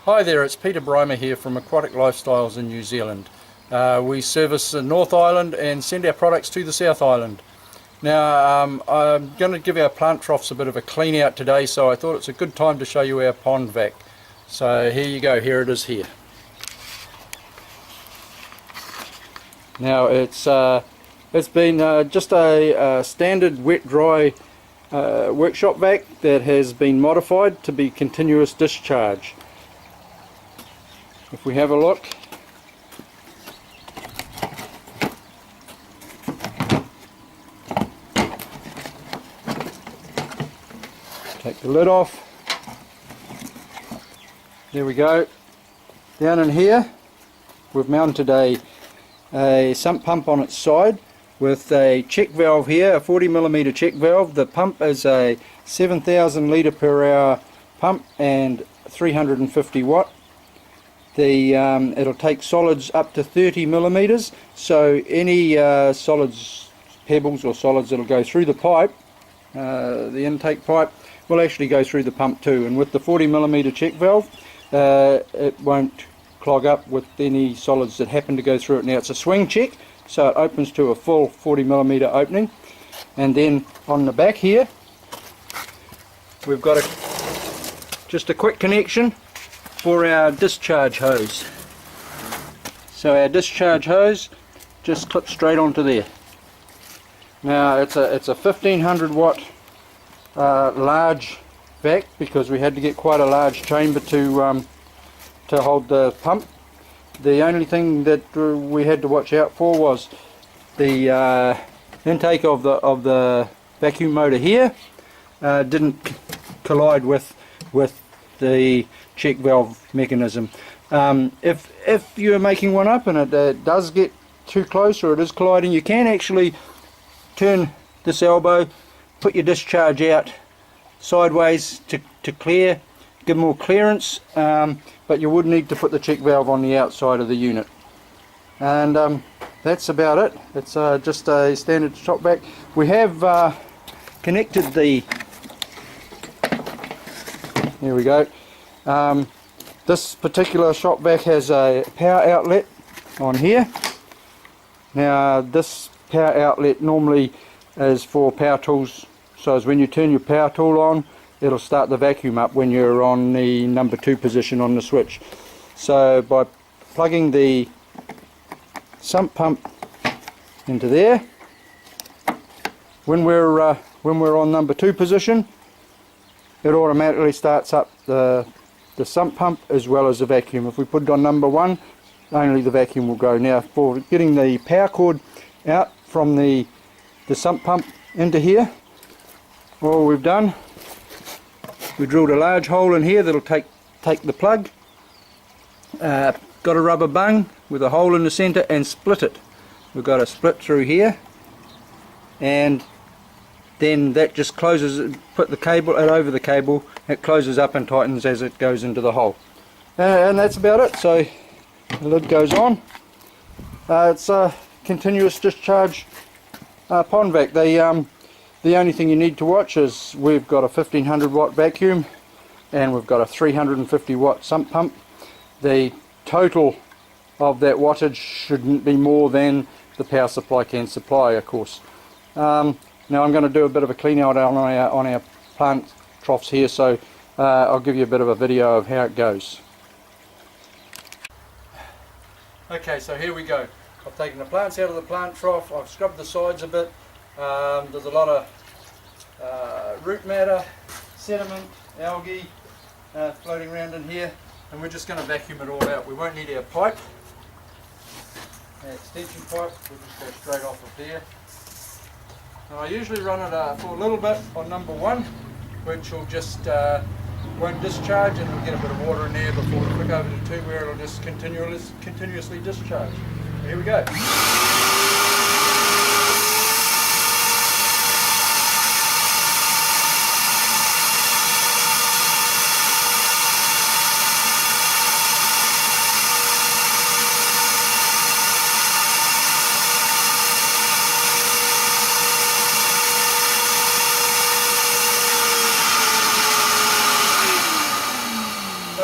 Hi there, it's Peter Brymer here from Aquatic Lifestyles in New Zealand. We service the North Island and send our products to the South Island. Now I'm going to give our plant troughs a bit of a clean out today, so I thought it's a good time to show you our Pond Vac. So here you go, here it is here. Now it's been just a standard wet dry workshop vac that has been modified to be continuous discharge. If we have a look, take the lid off, there we go. Down in here we've mounted a sump pump on its side with a check valve here, a 40mm check valve. The pump is a 7,000 litre per hour pump and 350 watt. It'll take solids up to 30mm, so any solids, pebbles or solids that'll go through the pipe, the intake pipe, will actually go through the pump too. And with the 40mm check valve, it won't clog up with any solids that happen to go through it. Now it's a swing check, so it opens to a full 40mm opening. And then on the back here, we've got just a quick connection for our discharge hose. So our discharge hose just clips straight onto there. Now it's a 1500 watt large vac, because we had to get quite a large chamber to hold the pump. The only thing that we had to watch out for was the intake of the vacuum motor here didn't collide with the check valve mechanism. If you're making one up and it does get too close or it is colliding, you can actually turn this elbow, put your discharge out sideways to clear, give more clearance, but you would need to put the check valve on the outside of the unit. And that's about it. It's just a standard shop vac. We have connected the, there we go. This particular shop vac has a power outlet on here. Now this power outlet normally is for power tools, so as when you turn your power tool on, it'll start the vacuum up when you're on the number 2 position on the switch. So by plugging the sump pump into there, when we're on number 2 position, it automatically starts up the sump pump as well as the vacuum. If we put it on number 1, only the vacuum will go. Now for getting the power cord out from the sump pump into here, all we've done, we drilled a large hole in here that'll take the plug, got a rubber bung with a hole in the center and split it. We've got a split through here, and then that just closes, put the cable over the cable, it closes up and tightens as it goes into the hole. And that's about it. So the lid goes on. It's a continuous discharge Pond Vac. The only thing you need to watch is we've got a 1500 watt vacuum and we've got a 350 watt sump pump. The total of that wattage shouldn't be more than the power supply can supply, of course. Now I'm going to do a bit of a clean out on our plant troughs here, so I'll give you a bit of a video of how it goes. Okay, so here we go. I've taken the plants out of the plant trough, I've scrubbed the sides a bit. There's a lot of root matter, sediment, algae floating around in here, and we're just going to vacuum it all out. We won't need our pipe, our extension pipe, we'll just go straight off of there. Now I usually run it for a little bit on number 1, which will just won't discharge, and we'll get a bit of water in there before we click over to 2, where it'll just continuously discharge. Here we go.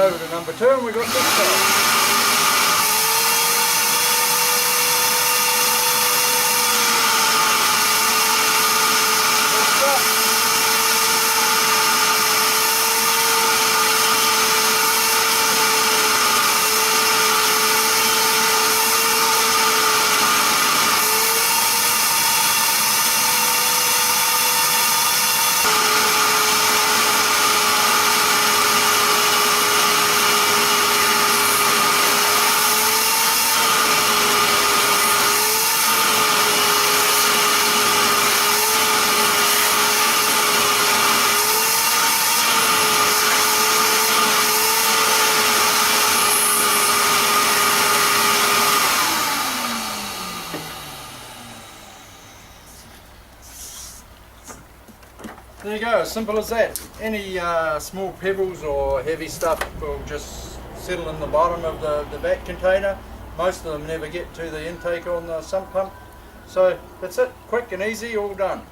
over to number 2 and we've got discharge. There you go, as simple as that. Any small pebbles or heavy stuff will just settle in the bottom of the vac container. Most of them never get to the intake on the sump pump. So that's it, quick and easy, all done.